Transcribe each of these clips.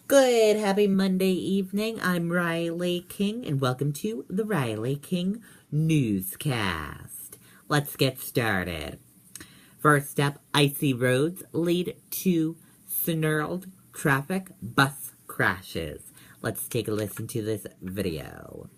Good, happy Monday evening. I'm Riley King, and welcome to the Riley King Newscast. Let's get started. First up, icy roads lead to snarled traffic bus crashes. Let's take a listen to this video.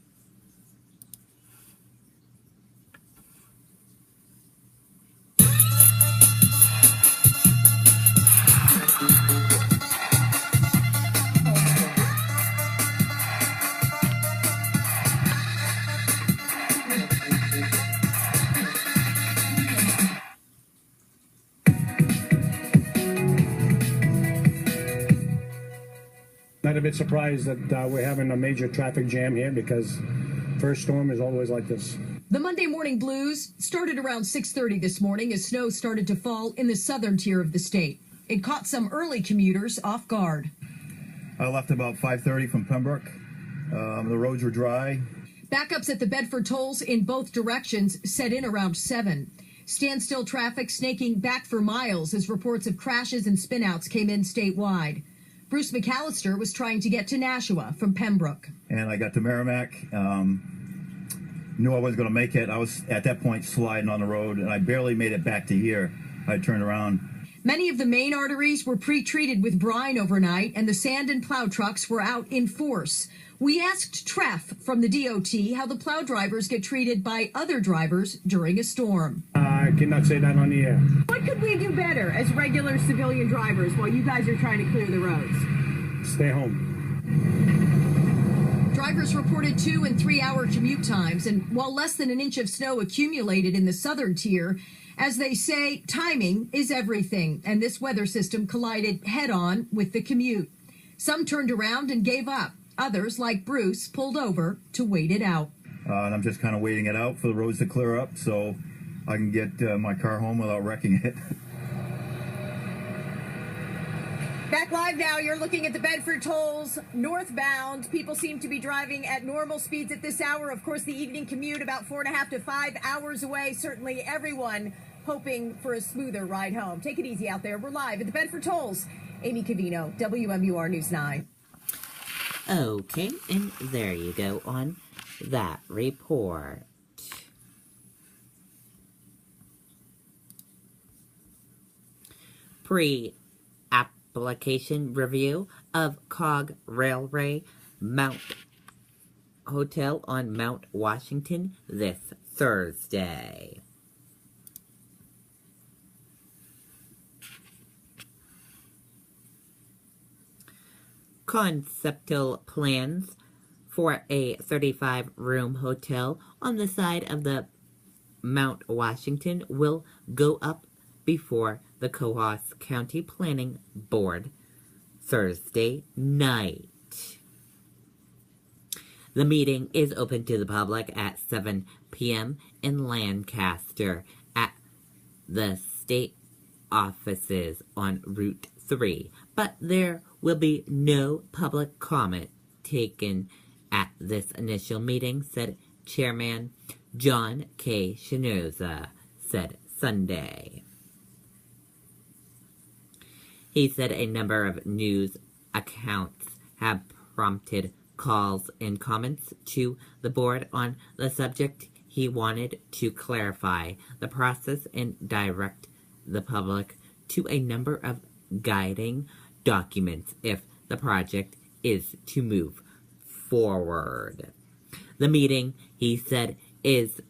Not a bit surprised that we're having a major traffic jam here because first storm is always like this. The Monday morning blues started around 6:30 this morning as snow started to fall in the southern tier of the state. It caught some early commuters off guard. I left about 5:30 from Pembroke. The roads were dry. Backups at the Bedford tolls in both directions set in around 7. Standstill traffic snaking back for miles as reports of crashes and spinouts came in statewide. Bruce McAllister was trying to get to Nashua from Pembroke. And I got to Merrimack. Knew I wasn't going to make it. I was at that point sliding on the road, and I barely made it back to here. I turned around. Many of the main arteries were pre-treated with brine overnight, and the sand and plow trucks were out in force. We asked Treff from the DOT how the plow drivers get treated by other drivers during a storm. I cannot say that on the air. What could we do better as regular civilian drivers while you guys are trying to clear the roads? Stay home. Drivers reported 2 and 3 hour commute times, and while less than an inch of snow accumulated in the southern tier, as they say, timing is everything, and this weather system collided head-on with the commute. Some turned around and gave up. Others, like Bruce, pulled over to wait it out. And I'm just kind of waiting it out for the roads to clear up so I can get my car home without wrecking it. Back live now, you're looking at the Bedford tolls northbound. People seem to be driving at normal speeds at this hour. Of course, the evening commute about 4.5 to 5 hours away. Certainly everyone hoping for a smoother ride home. Take it easy out there. We're live at the Bedford tolls. Amy Cavino, WMUR News 9. Okay, and there you go on that report. Pre-application review of COG Railway Mount Hotel on Mount Washington this Thursday. Conceptual plans for a 35-room hotel on the side of the Mount Washington will go up before the Coos County Planning Board Thursday night. The meeting is open to the public at 7 p.m. in Lancaster at the state offices on Route 3, but there will be no public comment taken at this initial meeting, said Chairman John K. Shinoza said Sunday. He said a number of news accounts have prompted calls and comments to the board on the subject. He wanted to clarify the process and direct the public to a number of guiding documents if the project is to move forward. The meeting, he said, is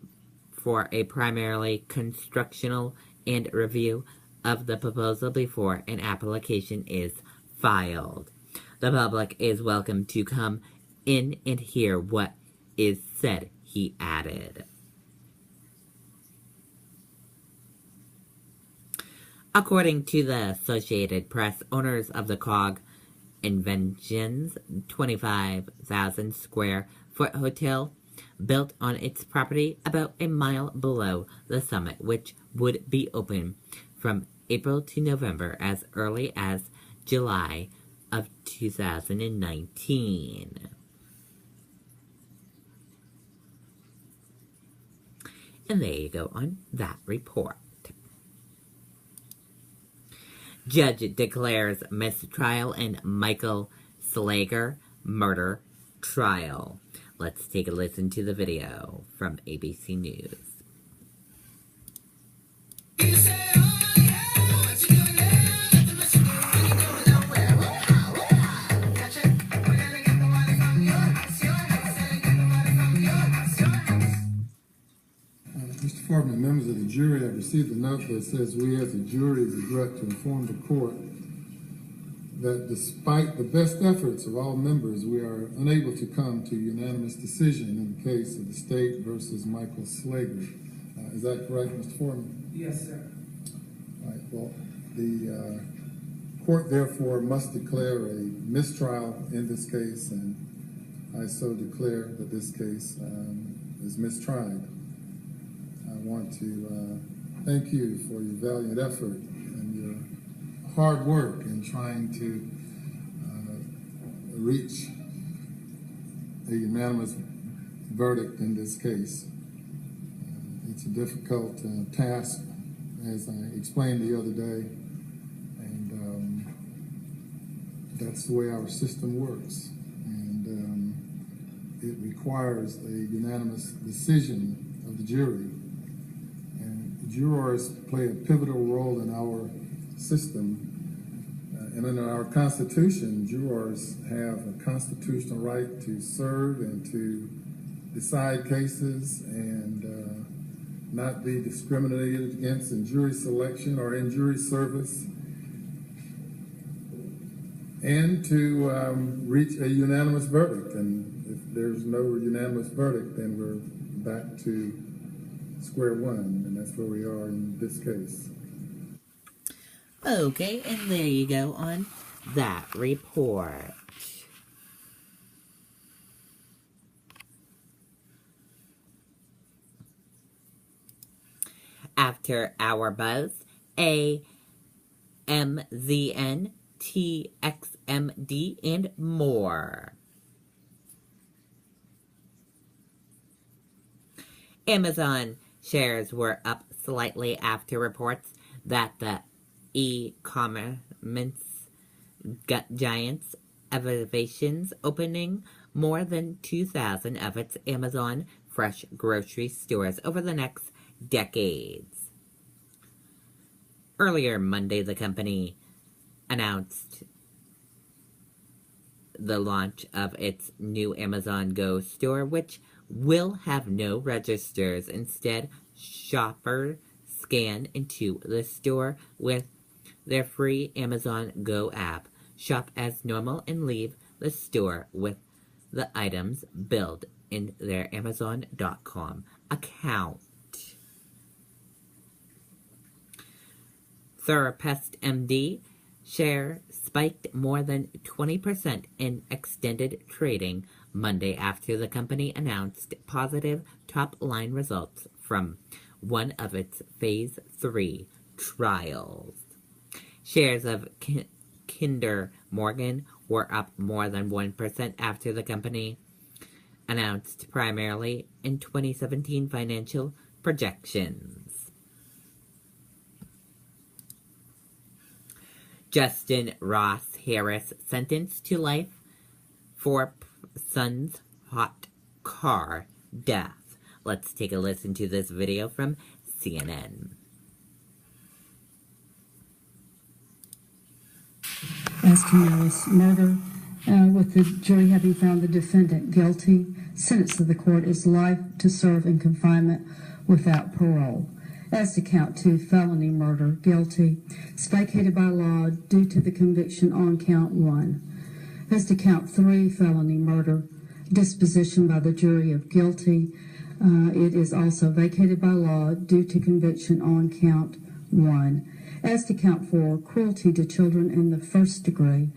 for a primarily constructional and review of the proposal before an application is filed. The public is welcome to come in and hear what is said, he added. According to the Associated Press, owners of the COG envisions 25,000 square foot hotel built on its property about a mile below the summit, which would be open from April to November as early as July of 2019. And there you go on that report. Judge declares mistrial in Michael Slager murder trial. Let's take a listen to the video from ABC News. Mr. Farben, members of the jury have received a note that says we as a jury regret to inform the court that despite the best efforts of all members, we are unable to come to a unanimous decision in the case of the state versus Michael Slager. Is that correct, Mr. Foreman? Yes, sir. All right, well, the court therefore must declare a mistrial in this case, and I so declare that this case is mistried. I want to thank you for your valiant effort and your hard work in trying to reach a unanimous verdict in this case. It's a difficult task, as I explained the other day, and that's the way our system works. And it requires a unanimous decision of the jury. Jurors play a pivotal role in our system, and under our Constitution, jurors have a constitutional right to serve and to decide cases and not be discriminated against in jury selection or in jury service, and to reach a unanimous verdict. And if there's no unanimous verdict, then we're back to square one, and that's where we are in this case. Okay, and there you go on that report. After Our Buzz, AMZN, TXMD, and more. Amazon shares were up slightly after reports that the e-commerce giant's Evasions opening more than 2,000 of its Amazon fresh grocery stores over the next decades. Earlier Monday, the company announced the launch of its new Amazon Go store, which will have no registers. Instead, shoppers scan into the store with their free Amazon Go app, shop as normal, and leave the store with the items billed in their Amazon.com account. Therapist MD share spiked more than 20% in extended trading Monday after the company announced positive top-line results from one of its Phase 3 trials. Shares of Kinder Morgan were up more than 1% after the company announced primarily in 2017 financial projections. Justin Ross Harris sentenced to life for son's hot car death. Let's take a listen to this video from CNN. As to Harris' murder, with the jury having found the defendant guilty, sentence of the court is life to serve in confinement without parole. As to count 2, felony murder, guilty, it's vacated by law due to the conviction on count 1. As to count 3, felony murder, disposition by the jury of guilty, it is also vacated by law due to conviction on count 1. As to count 4, cruelty to children in the first degree,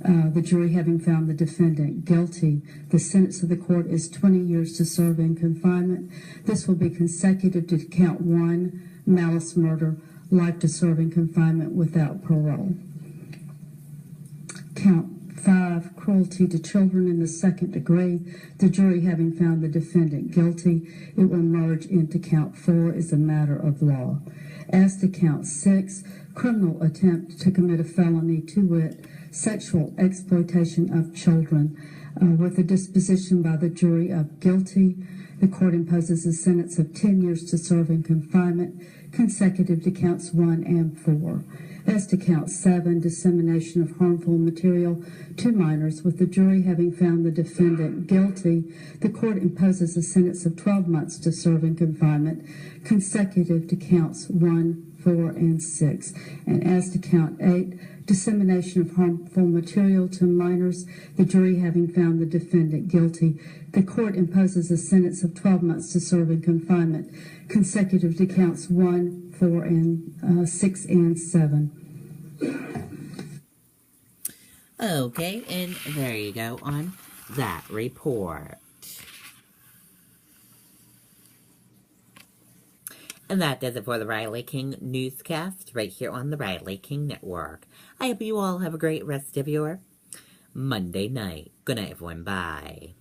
the jury having found the defendant guilty, the sentence of the court is 20 years to serve in confinement. This will be consecutive to count 1, malice murder, life to serve in confinement without parole. Count 5, cruelty to children in the second degree, the jury having found the defendant guilty, it will merge into count 4 as a matter of law. As to count 6, criminal attempt to commit a felony, to wit, sexual exploitation of children. With a disposition by the jury of guilty, the court imposes a sentence of 10 years to serve in confinement, consecutive to counts 1 and 4. As to count 7, dissemination of harmful material to minors, with the jury having found the defendant guilty, the court imposes a sentence of 12 months to serve in confinement, consecutive to counts 1, 4, and 6. And as to count 8, dissemination of harmful material to minors, the jury having found the defendant guilty, the court imposes a sentence of 12 months to serve in confinement, consecutive to counts 1, 4, and 6, and 7. Okay, and there you go on that report. And that does it for the Riley King Newscast right here on the Riley King Network. I hope you all have a great rest of your Monday night. Good night, everyone. Bye.